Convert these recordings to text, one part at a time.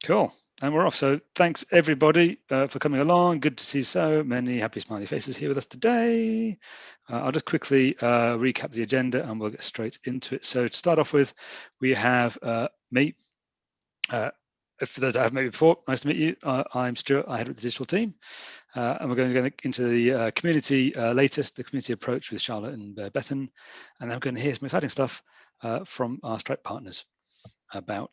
Cool. And we're off. So thanks everybody for coming along. Good to see so many happy smiley faces here with us today. I'll just quickly recap the agenda and we'll get straight into it. So to start off with, we have me. For those that haven't met me before, nice to meet you. I'm Stuart, I head up the digital team. And we're going to go into the community latest, the community approach with Charlotte and Bethan. And then we're going to hear some exciting stuff from our Stripe partners about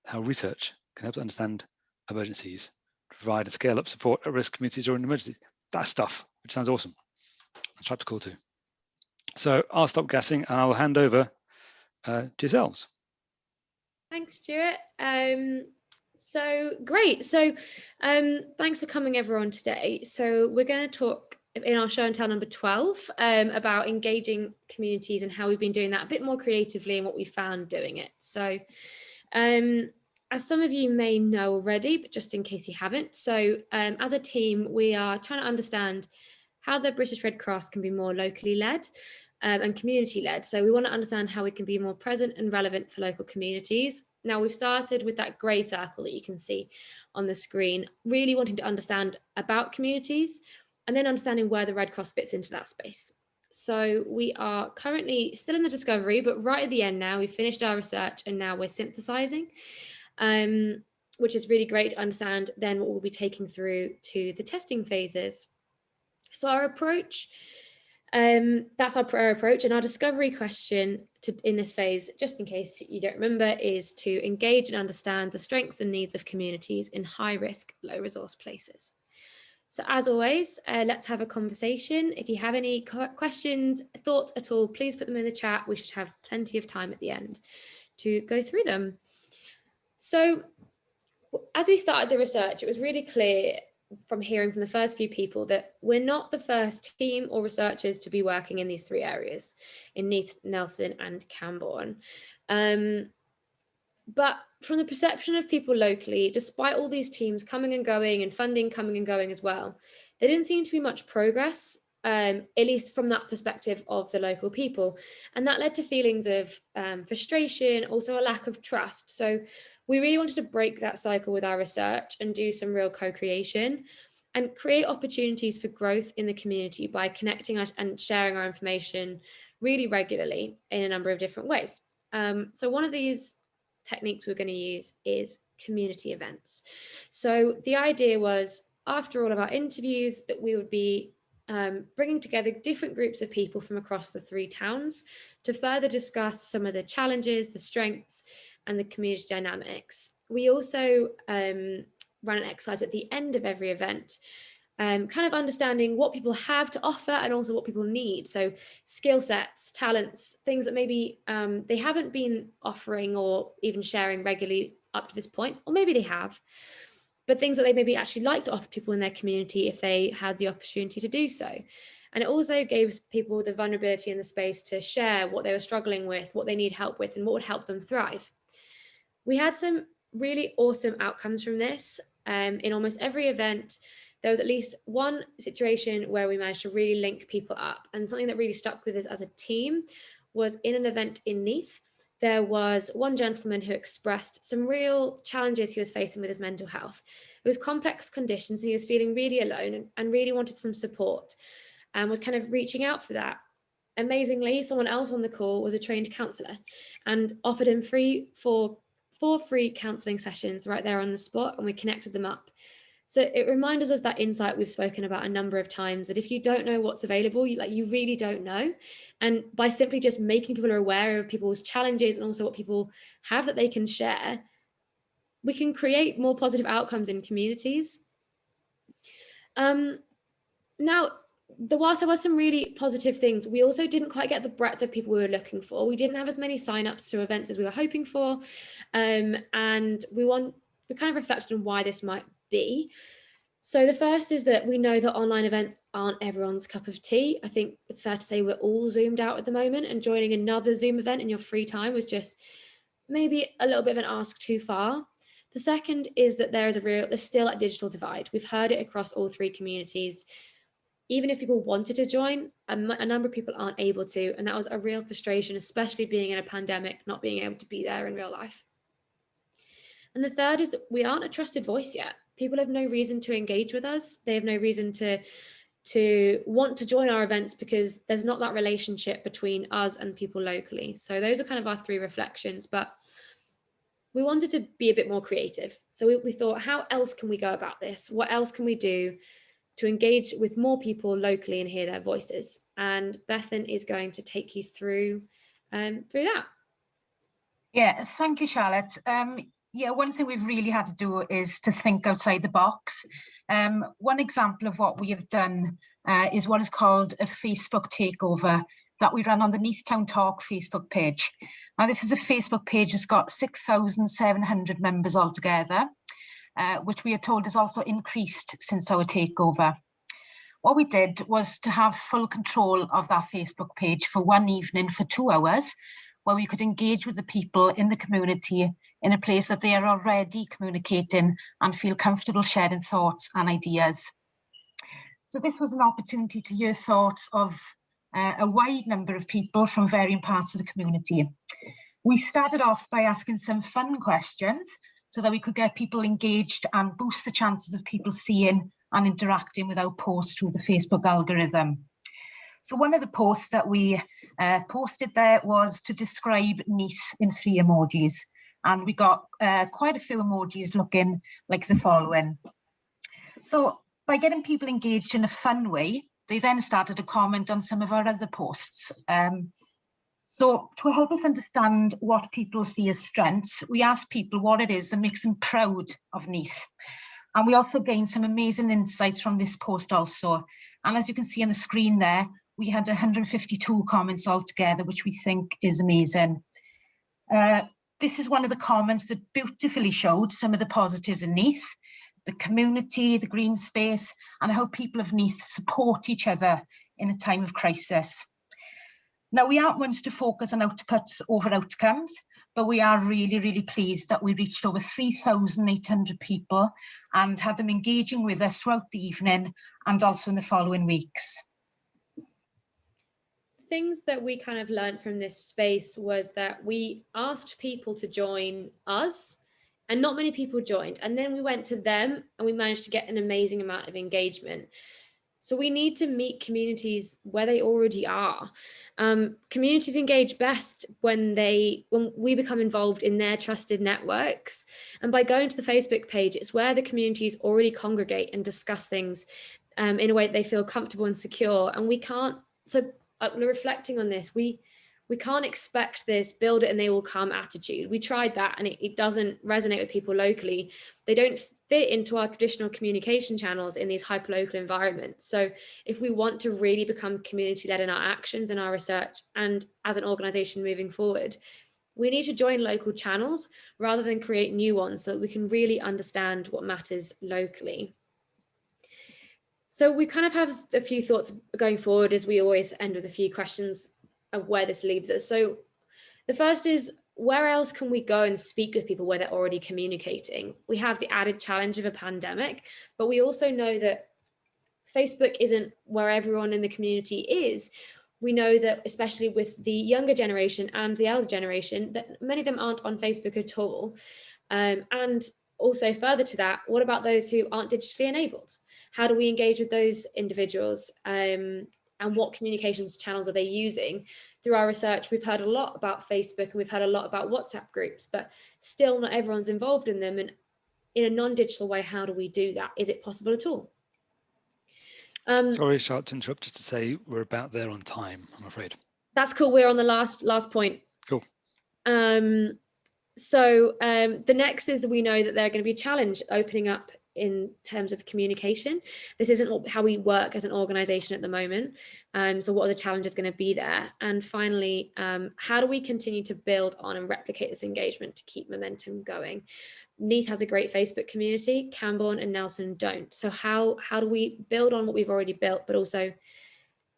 how research can help us understand emergencies, provide a scale-up support at risk communities or in emergency. That stuff, which sounds awesome. Stripe's cool too. So I'll stop gassing and I'll hand over to yourselves. Thanks, Stuart. So great. So thanks for coming, everyone, today. So we're going to talk in our show and tell number 12 about engaging communities and how we've been doing that a bit more creatively and what we found doing it. So as some of you may know already, but just in case you haven't, so as a team, we are trying to understand how the British Red Cross can be more locally led and community led. So we want to understand how we can be more present and relevant for local communities. Now we've started with that grey circle that you can see on the screen, really wanting to understand about communities and then understanding where the Red Cross fits into that space. So we are currently still in the discovery, but right at the end now, we've finished our research and now we're synthesizing, which is really great to understand then what we'll be taking through to the testing phases. So our approach, that's our approach, and our discovery question in this phase, just in case you don't remember, is to engage and understand the strengths and needs of communities in high risk, low resource places. So as always, let's have a conversation. If you have any questions, thoughts at all, please put them in the chat. We should have plenty of time at the end to go through them. So as we started the research, it was really clear from hearing from the first few people that we're not the first team or researchers to be working in these three areas, in Neath, Nelson and Camborne. But from the perception of people locally, despite all these teams coming and going and funding coming and going as well, there didn't seem to be much progress, at least from that perspective of the local people. And that led to feelings of frustration, also a lack of trust. So we really wanted to break that cycle with our research and do some real co-creation and create opportunities for growth in the community by connecting us and sharing our information really regularly in a number of different ways. So one of these techniques we're going to use is community events. So the idea was, after all of our interviews, that we would be bringing together different groups of people from across the three towns to further discuss some of the challenges, the strengths, and the community dynamics. We also run an exercise at the end of every event, kind of understanding what people have to offer and also what people need. So skill sets, talents, things that maybe they haven't been offering or even sharing regularly up to this point, or maybe they have, but things that they maybe actually like to offer people in their community if they had the opportunity to do so. And it also gives people the vulnerability and the space to share what they were struggling with, what they need help with, and what would help them thrive. We had some really awesome outcomes from this. In almost every event, there was at least one situation where we managed to really link people up. And something that really stuck with us as a team was in an event in Neath. There was one gentleman who expressed some real challenges he was facing with his mental health. It was complex conditions and he was feeling really alone and really wanted some support and was kind of reaching out for that. Amazingly, someone else on the call was a trained counsellor and offered him four free counselling sessions right there on the spot, and we connected them up. So it reminds us of that insight we've spoken about a number of times, that if you don't know what's available, you really don't know. And by simply just making people aware of people's challenges and also what people have that they can share, we can create more positive outcomes in communities. Now, whilst there were some really positive things, we also didn't quite get the breadth of people we were looking for. We didn't have as many signups to events as we were hoping for. And we kind of reflected on why this might be. So the first is that we know that online events aren't everyone's cup of tea. I think it's fair to say we're all zoomed out at the moment, and joining another Zoom event in your free time was just maybe a little bit of an ask too far. The second is that there's still a digital divide. We've heard it across all three communities. Even if people wanted to join, a number of people aren't able to. And that was a real frustration, especially being in a pandemic, not being able to be there in real life. And the third is that we aren't a trusted voice yet. People have no reason to engage with us. They have no reason to want to join our events because there's not that relationship between us and people locally. So those are kind of our 3 reflections, but we wanted to be a bit more creative. So we thought, how else can we go about this? What else can we do to engage with more people locally and hear their voices? And Bethan is going to take you through that. Yeah, thank you, Charlotte. Yeah, one thing we've really had to do is to think outside the box. One example of what we have done is what is called a Facebook takeover that we run on the Neath Town Talk Facebook page. Now, this is a Facebook page that's got 6,700 members altogether, which we are told has also increased since our takeover. What we did was to have full control of that Facebook page for one evening for 2 hours, where we could engage with the people in the community in a place that they are already communicating and feel comfortable sharing thoughts and ideas. So this was an opportunity to hear thoughts of a wide number of people from varying parts of the community. We started off by asking some fun questions so that we could get people engaged and boost the chances of people seeing and interacting with our posts through the Facebook algorithm. So one of the posts that we posted there was to describe Neath in 3 emojis. And we got quite a few emojis looking like the following. So by getting people engaged in a fun way, they then started to comment on some of our other posts. So to help us understand what people see as strengths, we asked people what it is that makes them proud of Neath. And we also gained some amazing insights from this post also. And as you can see on the screen there, we had 152 comments altogether, which we think is amazing. This is one of the comments that beautifully showed some of the positives in Neath, the community, the green space, and how people of Neath support each other in a time of crisis. Now, we aren't ones to focus on outputs over outcomes, but we are really, really pleased that we reached over 3,800 people and had them engaging with us throughout the evening and also in the following weeks. Things that we kind of learned from this space was that we asked people to join us and not many people joined. And then we went to them and we managed to get an amazing amount of engagement. So we need to meet communities where they already are. Communities engage best when we become involved in their trusted networks. And by going to the Facebook page, it's where the communities already congregate and discuss things in a way that they feel comfortable and secure. And we can't, so reflecting on this, we can't expect this build it and they will come attitude. We tried that and it doesn't resonate with people locally. They don't fit into our traditional communication channels in these hyperlocal environments. So if we want to really become community-led in our actions and our research and as an organization moving forward, we need to join local channels rather than create new ones so that we can really understand what matters locally. So we kind of have a few thoughts going forward, as we always end with a few questions of where this leaves us. So the first is, where else can we go and speak with people where they're already communicating? We have the added challenge of a pandemic, but we also know that Facebook isn't where everyone in the community is. We know that, especially with the younger generation and the elder generation, that many of them aren't on Facebook at all. And also further to that, what about those who aren't digitally enabled? How do we engage with those individuals? And what communications channels are they using? Through our research, we've heard a lot about Facebook and we've heard a lot about WhatsApp groups, but still not everyone's involved in them. And in a non-digital way, how do we do that? Is it possible at all? Sorry, Charlotte, to interrupt, just to say we're about there on time, I'm afraid. That's cool. We're on the last point. Cool. So the next is that we know that they're going to be a challenge opening up in terms of communication. This isn't how we work as an organization at the moment. So what are the challenges going to be there? And finally, how do we continue to build on and replicate this engagement to keep momentum going? Neath has a great Facebook community, Camborne and Nelson don't. So how do we build on what we've already built, but also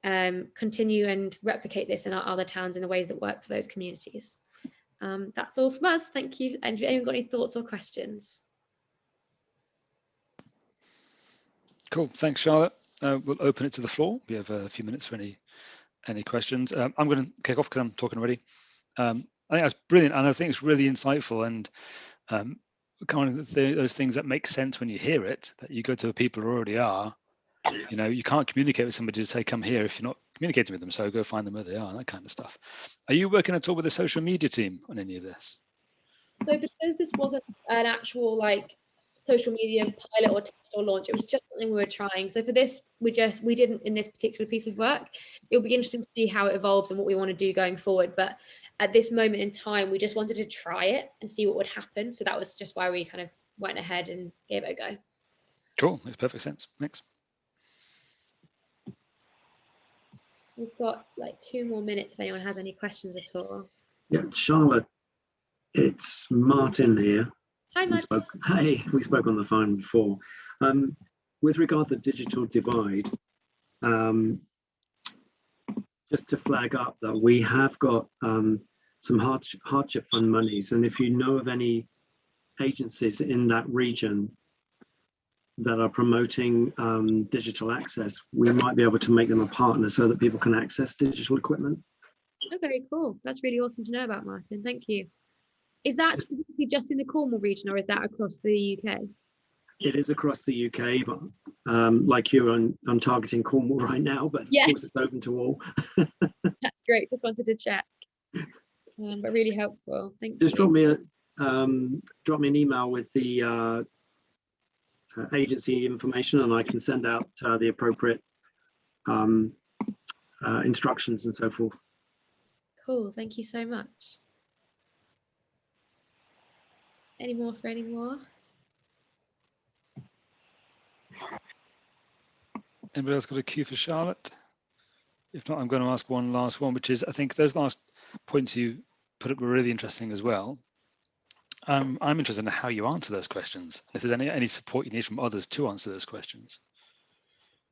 continue and replicate this in our other towns in the ways that work for those communities? That's all from us. Thank you. And have anyone got any thoughts or questions? Cool. Thanks, Charlotte. We'll open it to the floor. We have a few minutes for any questions. I'm going to kick off because I'm talking already. I think that's brilliant, and I think it's really insightful. And kind of those things that make sense when you hear it, that you go to the people who already are. You know, you can't communicate with somebody to say, come here, if you're not communicating with them, so go find them where they are, that kind of stuff. Are you working at all with the social media team on any of this? So because this wasn't an actual like social media pilot or test or launch, it was just something we were trying. So for this, we didn't in this particular piece of work. It'll be interesting to see how it evolves and what we want to do going forward. But at this moment in time, we just wanted to try it and see what would happen. So that was just why we kind of went ahead and gave it a go. Cool, makes perfect sense. Thanks. We've got like 2 more minutes if anyone has any questions at all. Yeah, Charlotte, it's Martin here. Hi, Martin. We spoke on the phone before. With regard to the digital divide, just to flag up that we have got some hardship fund monies, and if you know of any agencies in that region that are promoting digital access, we might be able to make them a partner so that people can access digital equipment. Okay, cool. That's really awesome to know about, Martin. Thank you. Is that specifically just in the Cornwall region, or is that across the UK? It is across the UK, but like you, I'm targeting Cornwall right now, but yeah, of course it's open to all. That's great. Just wanted to check. But really helpful. Thank you. Just drop me an email with the agency information, and I can send out the appropriate instructions and so forth. Cool. Thank you so much. Any more for any more? Anybody else got a cue for Charlotte? If not, I'm going to ask one last one, which is, I think those last points you put up were really interesting as well. I'm interested in how you answer those questions. If there's any support you need from others to answer those questions.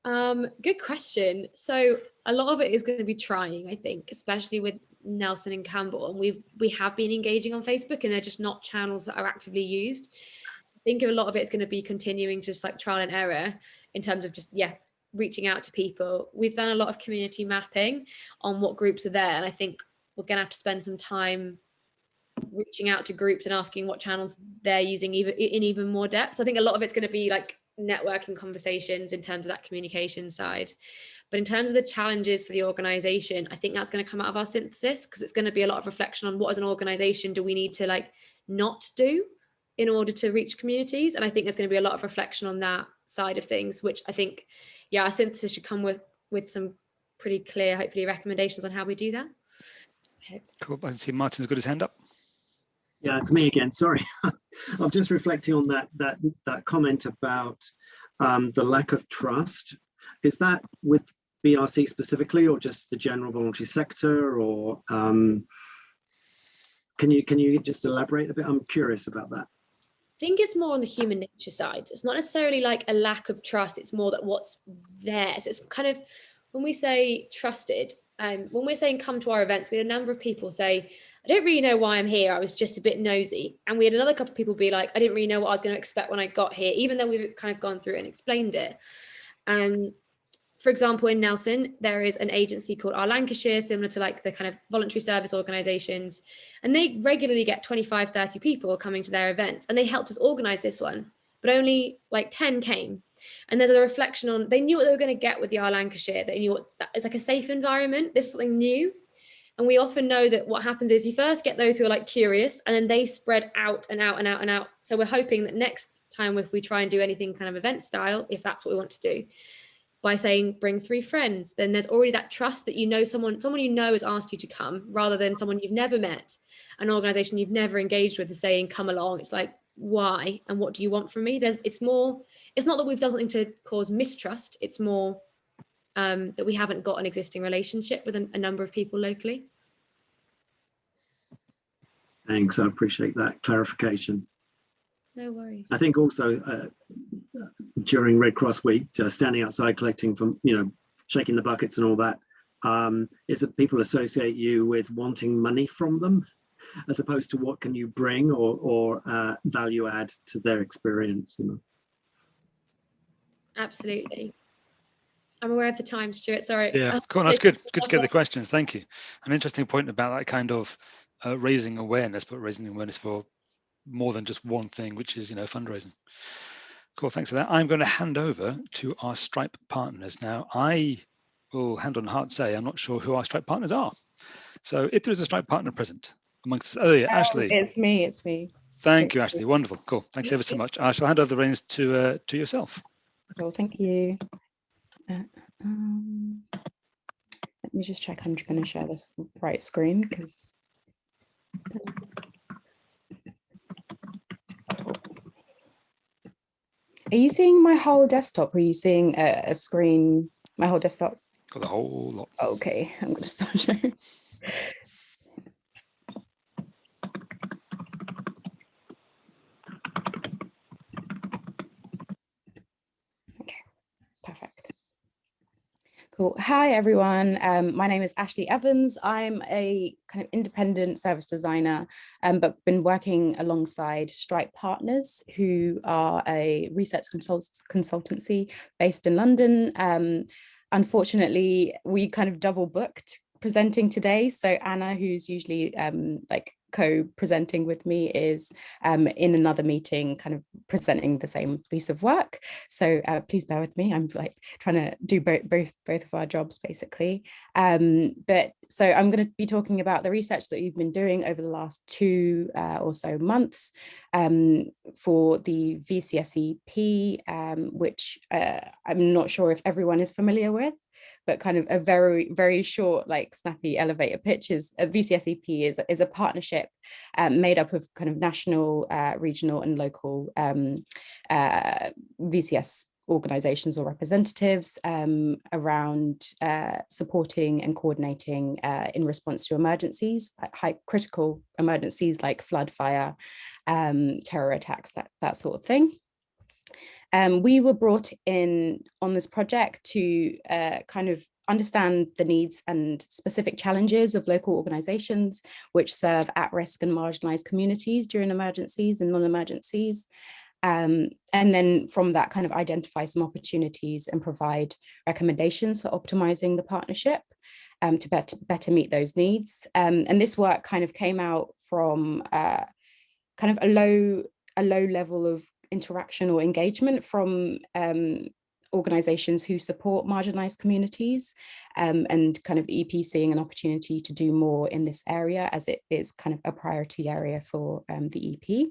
Good question. So a lot of it is going to be trying, I think, especially with Nelson and Campbell, and we have been engaging on Facebook, and they're just not channels that are actively used. So I think a lot of it's going to be continuing to just like trial and error in terms of just reaching out to people. We've done a lot of community mapping on what groups are there, and I think we're going to have to spend some time reaching out to groups and asking what channels they're using even more depth. So I think a lot of it's going to be like networking conversations in terms of that communication side. But in terms of the challenges for the organization, I think that's going to come out of our synthesis, because it's going to be a lot of reflection on what as an organization do we need to like not do in order to reach communities. And I think there's going to be a lot of reflection on that side of things, which I think, our synthesis should come with some pretty clear, hopefully, recommendations on how we do that. Cool. I see Martin's got his hand up. Yeah, it's me again. Sorry. I'm just reflecting on that comment about the lack of trust. Is that with BRC specifically, or just the general voluntary sector, or can you just elaborate a bit? I'm curious about that. I think it's more on the human nature side. It's not necessarily like a lack of trust. It's more that what's there. So it's kind of, when we say trusted, when we're saying come to our events, we had a number of people say, I don't really know why I'm here. I was just a bit nosy. And we had another couple of people be like, I didn't really know what I was going to expect when I got here, even though we've kind of gone through it and explained it. And for example, in Nelson, there is an agency called Our Lancashire, similar to like the kind of voluntary service organizations. And they regularly get 25, 30 people coming to their events. And they helped us organize this one, but only like 10 came. And there's a reflection on, they knew what they were going to get with the Our Lancashire. They knew that is like a safe environment. This is something new. And we often know that what happens is you first get those who are like curious, and then they spread out and out and out and out. So we're hoping that next time, if we try and do anything kind of event style, if that's what we want to do, by saying bring 3 friends, then there's already that trust that someone you know has asked you to come, rather than someone you've never met, an organization you've never engaged with, is saying come along. It's like, why and what do you want from me? It's not that we've done something to cause mistrust. It's more that we haven't got an existing relationship with a number of people locally. Thanks, I appreciate that clarification. No worries. I think also during Red Cross Week, standing outside collecting from, shaking the buckets and all that, is that people associate you with wanting money from them, as opposed to what can you bring or value add to their experience. Absolutely. I'm aware of the time, Stuart. Sorry. Yeah, cool. That's good. Good to get the questions. Thank you. An interesting point about that kind of raising awareness, but raising awareness for more than just one thing, which is, fundraising. Cool, thanks for that. I'm going to hand over to our Stripe partners now. I will hand on heart say I'm not sure who our Stripe partners are. So if there is a Stripe partner present amongst, oh yeah, Ashley. It's me. Thank you, Ashley. Wonderful. Cool. Thanks ever so much. I shall hand over the reins to yourself. Cool, thank you. Let me just check. I'm going to share this right screen because. Cool. Are you seeing my whole desktop? Or are you seeing a screen? My whole desktop. Got the whole lot. Okay, I'm going to start sharing. Perfect. Cool. Hi, everyone. My name is Ashley Evans. I'm a kind of independent service designer, but been working alongside Stripe Partners, who are a research consultancy based in London. Unfortunately, we kind of double booked presenting today. So Anna, who's usually like co-presenting with me, is in another meeting kind of presenting the same piece of work. So please bear with me. I'm like trying to do both of our jobs basically. But so I'm going to be talking about the research that we've been doing over the last 2 or so months for the VCSEP, which I'm not sure if everyone is familiar with, but kind of a very, very short, like snappy elevator pitch is VCSEP is a partnership made up of kind of national, regional and local VCS organizations or representatives around supporting and coordinating in response to emergencies, like high critical emergencies like flood, fire, terror attacks, that sort of thing. We were brought in on this project to kind of understand the needs and specific challenges of local organizations which serve at-risk and marginalized communities during emergencies and non-emergencies. And then from that kind of identify some opportunities and provide recommendations for optimizing the partnership to better meet those needs. And this work kind of came out from kind of a low level of interaction or engagement from organizations who support marginalized communities, and kind of EP seeing an opportunity to do more in this area as it is kind of a priority area for the EP.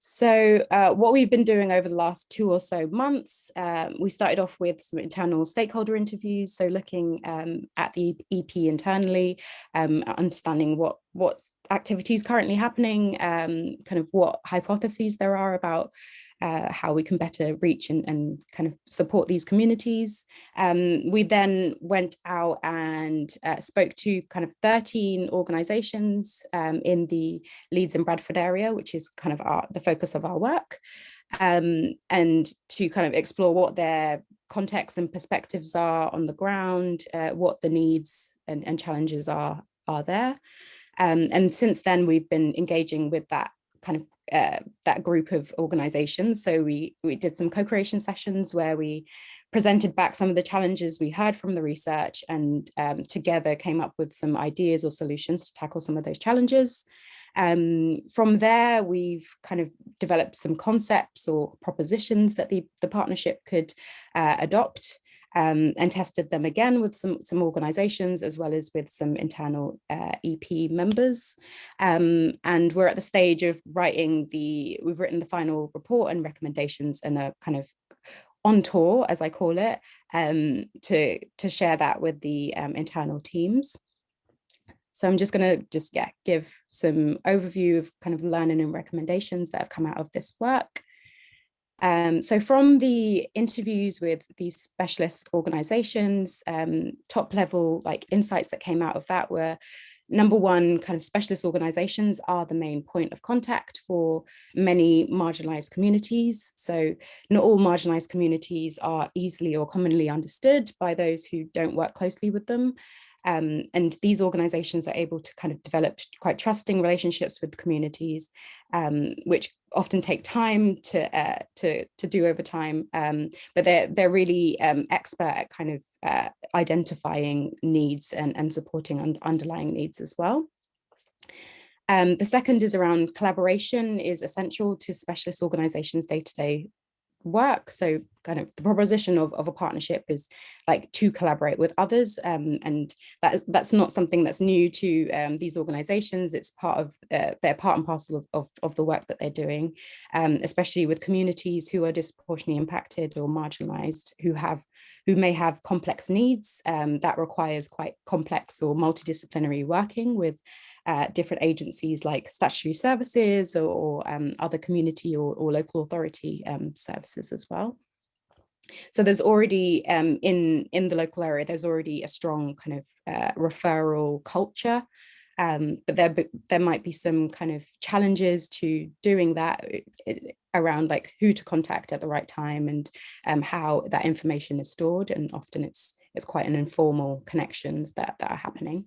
So what we've been doing over the last 2 or so months, we started off with some internal stakeholder interviews. So looking at the EP internally, understanding what activities currently happening, kind of what hypotheses there are about how we can better reach and kind of support these communities. We then went out and spoke to kind of 13 organizations in the Leeds and Bradford area, which is kind of the focus of our work, and to kind of explore what their contexts and perspectives are on the ground, what the needs and challenges are there. And since then, we've been engaging with that kind of that group of organizations. So we did some co-creation sessions where we presented back some of the challenges we heard from the research and together came up with some ideas or solutions to tackle some of those challenges. From there, we've kind of developed some concepts or propositions that the partnership could adopt. And tested them again with some organizations as well as with some internal EP members. And we're at the stage of we've written the final report and recommendations and a kind of on tour, as I call it, to share that with the internal teams. So I'm just going to give some overview of kind of learning and recommendations that have come out of this work. So from the interviews with these specialist organizations, top level like insights that came out of that were, number one, kind of specialist organizations are the main point of contact for many marginalized communities. So not all marginalized communities are easily or commonly understood by those who don't work closely with them. And these organizations are able to kind of develop quite trusting relationships with communities, which often take time to do over time, but they're really expert at kind of identifying needs and supporting underlying needs as well. The second is around collaboration is essential to specialist organizations' day-to-day work. So kind of the proposition of a partnership is like to collaborate with others, and that's not something that's new to these organizations. It's part of they're part and parcel of the work that they're doing, especially with communities who are disproportionately impacted or marginalized, who may have complex needs that requires quite complex or multidisciplinary working with different agencies like statutory services or other community or local authority services as well. So there's already in the local area, there's already a strong kind of referral culture, but there might be some kind of challenges to doing that around like who to contact at the right time and how that information is stored, and often it's quite an informal connections that are happening.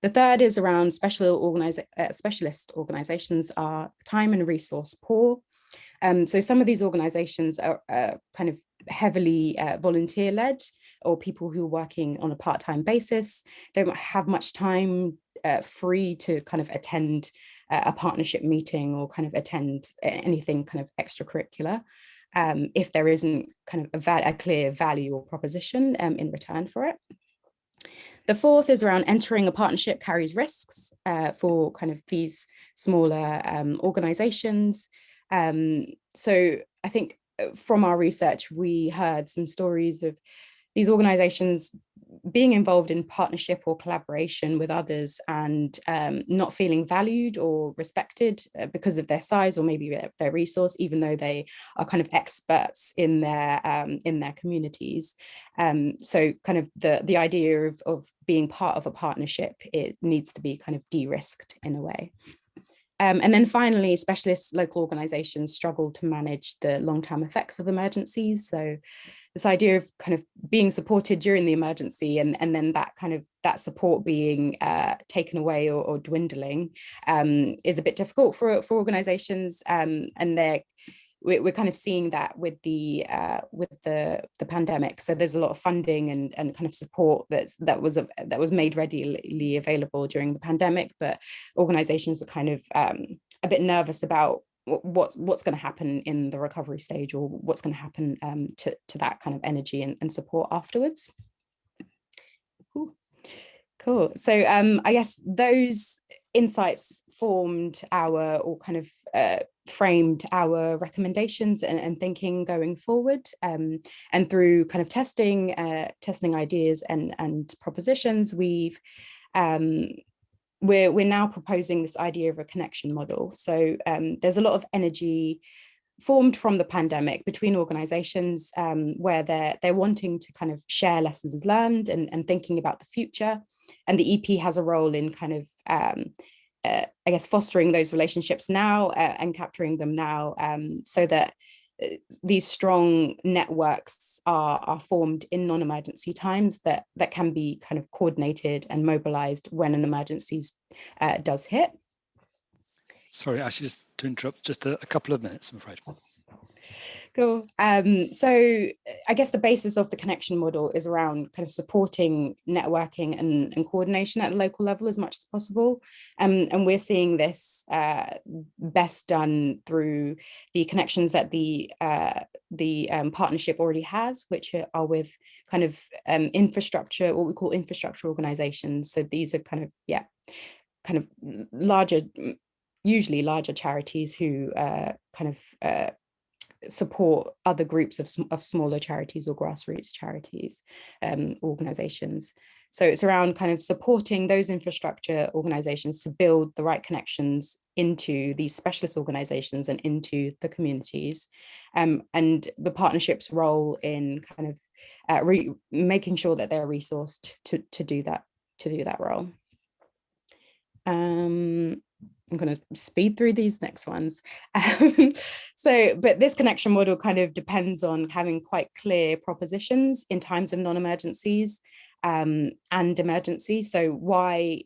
The third is around specialist organizations are time and resource poor. So some of these organizations are kind of heavily volunteer-led, or people who are working on a part-time basis, don't have much time free to kind of attend a partnership meeting or kind of attend anything kind of extracurricular, if there isn't kind of a clear value or proposition in return for it. The fourth is around entering a partnership carries risks for kind of these smaller organizations. So I think from our research, we heard some stories of these organizations being involved in partnership or collaboration with others and not feeling valued or respected because of their size or maybe their resource, even though they are kind of experts in their communities. So kind of the idea of being part of a partnership, it needs to be kind of de-risked in a way. And then finally, specialist local organizations struggle to manage the long-term effects of emergencies. So this idea of kind of being supported during the emergency and then that support being taken away or dwindling is a bit difficult for organizations, and we're kind of seeing that with the pandemic. So there's a lot of funding and kind of support that was made readily available during the pandemic, but organizations are kind of a bit nervous about what's going to happen in the recovery stage, or what's going to happen to that kind of energy and support afterwards. Cool. So I guess those insights formed framed our recommendations and thinking going forward, and through kind of testing ideas and propositions, we're now proposing this idea of a connection model. So there's a lot of energy formed from the pandemic between organizations where they're wanting to kind of share lessons learned and thinking about the future. And the EP has a role in kind of, I guess, fostering those relationships now and capturing them now, so that these strong networks are formed in non-emergency times that can be kind of coordinated and mobilized when an emergency does hit. Sorry, actually, just to interrupt, just a couple of minutes, I'm afraid. Cool. So I guess the basis of the connection model is around kind of supporting networking and coordination at the local level as much as possible. And we're seeing this best done through the connections that the partnership already has, which are with kind of infrastructure, what we call infrastructure organizations. So these are kind of larger, usually larger charities who kind of support other groups of smaller charities or grassroots charities, organizations. So it's around kind of supporting those infrastructure organizations to build the right connections into these specialist organizations and into the communities, and the partnership's role in kind of making sure that they're resourced to do that role. I'm going to speed through these next ones. But this connection model kind of depends on having quite clear propositions in times of non-emergencies and emergency. So why,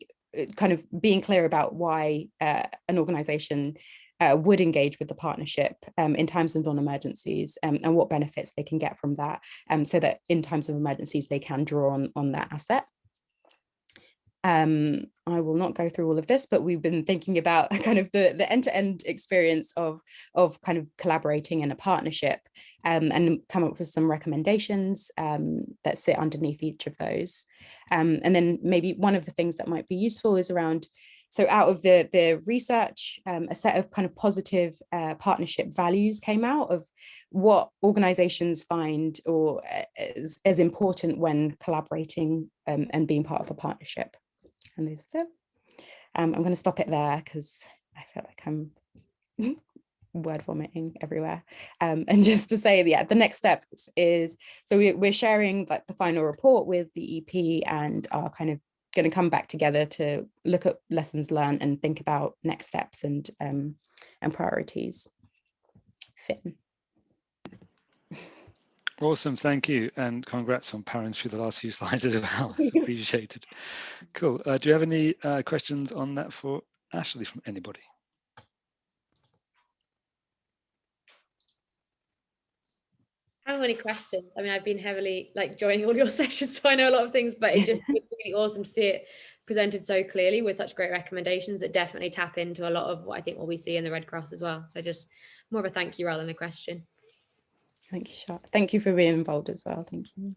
kind of being clear about why an organization would engage with the partnership in times of non-emergencies, and what benefits they can get from that, so that in times of emergencies they can draw on that asset. I will not go through all of this, but we've been thinking about kind of the end-to-end experience of kind of collaborating in a partnership, and come up with some recommendations that sit underneath each of those. And then maybe one of the things that might be useful is around, so out of the research, a set of kind of positive partnership values came out of what organizations find or as important when collaborating and being part of a partnership. And there's them. I'm going to stop it there because I feel like I'm word vomiting everywhere. And just to say, yeah, the next step is, so we're sharing like the final report with the EP and are kind of going to come back together to look at lessons learned and think about next steps and priorities. Finn. Awesome, thank you, and congrats on powering through the last few slides as well. It's appreciated. Cool. Do you have any questions on that for Ashley from anybody? How many questions? I mean, I've been heavily like joining all your sessions, so I know a lot of things, but it's really awesome to see it presented so clearly with such great recommendations that definitely tap into a lot of what I think what we see in the Red Cross as well. So just more of a thank you rather than a question. Thank you, Charlotte. Thank you for being involved as well. Thank you.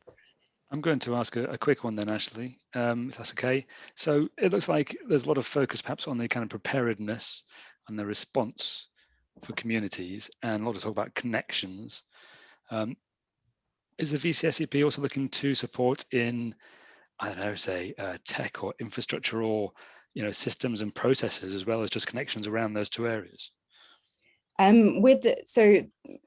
I'm going to ask a quick one then, Ashley, if that's okay. So it looks like there's a lot of focus perhaps on the kind of preparedness and the response for communities, and a lot of talk about connections. Is the VCSEP also looking to support in, I don't know, say tech or infrastructure or, you know, systems and processes, as well as just connections around those two areas? So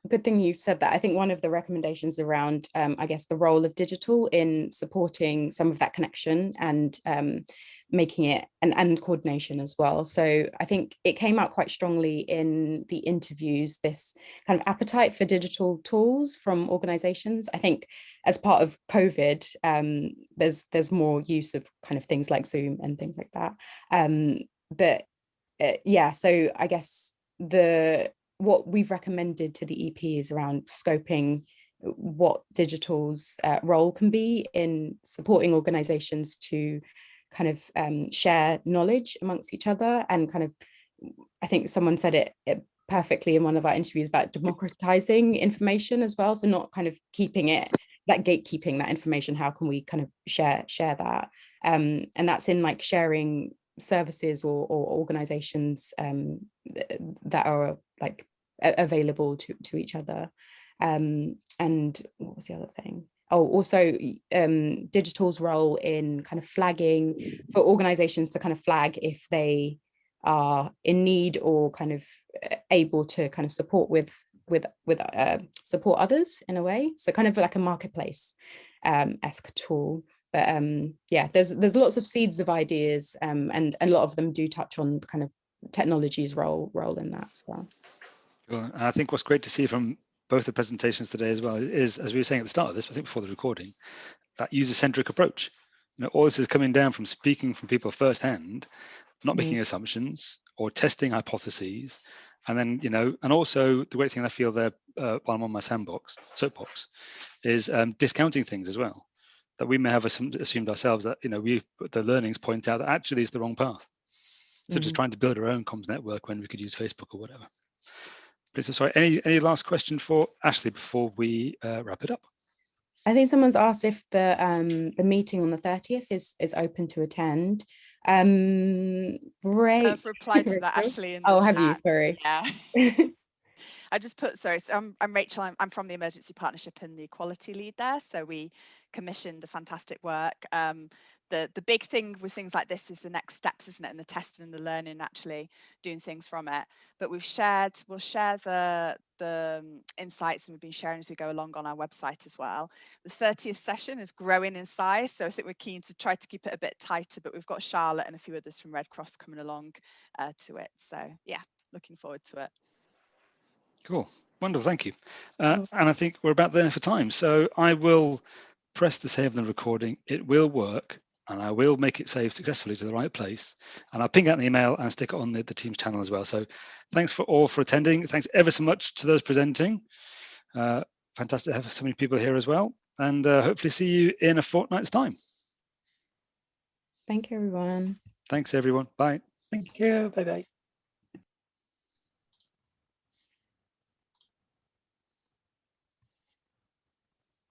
good thing you've said that. I think one of the recommendations around, I guess, the role of digital in supporting some of that connection and making it and coordination as well. So I think it came out quite strongly in the interviews, this kind of appetite for digital tools from organizations. I think as part of COVID, there's more use of kind of things like Zoom and things like that. Yeah, so I guess what we've recommended to the EP is around scoping what digital's role can be in supporting organizations to kind of share knowledge amongst each other, and kind of, I think someone said it perfectly in one of our interviews about democratizing information as well. So not kind of keeping it, like gatekeeping that information. How can we kind of share that? And that's in like sharing services or organizations that are like available to each other. And what was the other thing? Oh, also digital's role in kind of flagging, for organizations to kind of flag if they are in need or kind of able to kind of support support others in a way. So kind of like a marketplace esque tool. But yeah, there's lots of seeds of ideas, and a lot of them do touch on kind of technology's role in that as well. Well, I think what's great to see from both the presentations today as well is, as we were saying at the start of this, I think before the recording, that user-centric approach. You know, all this is coming down from speaking from people firsthand, not making assumptions or testing hypotheses, and then, you know, and also the great thing I feel there while I'm on my soapbox is discounting things as well, that we may have assumed ourselves that, you know, the learnings point out that actually it's the wrong path. So just trying to build our own comms network when we could use Facebook or whatever. Please, sorry, any last question for Ashley before we wrap it up? I think someone's asked if the meeting on the 30th is open to attend. Great. I've replied to that, Ashley, in the chat. Have you? Sorry. Yeah. I just put, sorry, so I'm Rachel, I'm from the Emergency Partnership and the Equality Lead there. So we commissioned the fantastic work. The big thing with things like this is the next steps, isn't it? And the testing and the learning, actually doing things from it. But we'll share the insights, and we've been sharing as we go along on our website as well. The 30th session is growing in size, so I think we're keen to try to keep it a bit tighter, but we've got Charlotte and a few others from Red Cross coming along to it. So yeah, looking forward to it. Cool, wonderful, thank you. And I think we're about there for time. So I will press the save on the recording. It will work, and I will make it save successfully to the right place. And I'll ping out an email and stick it on the Teams channel as well. So thanks for attending. Thanks ever so much to those presenting. Fantastic to have so many people here as well. And hopefully see you in a fortnight's time. Thank you, everyone. Thanks, everyone. Bye. Thank you. Bye-bye.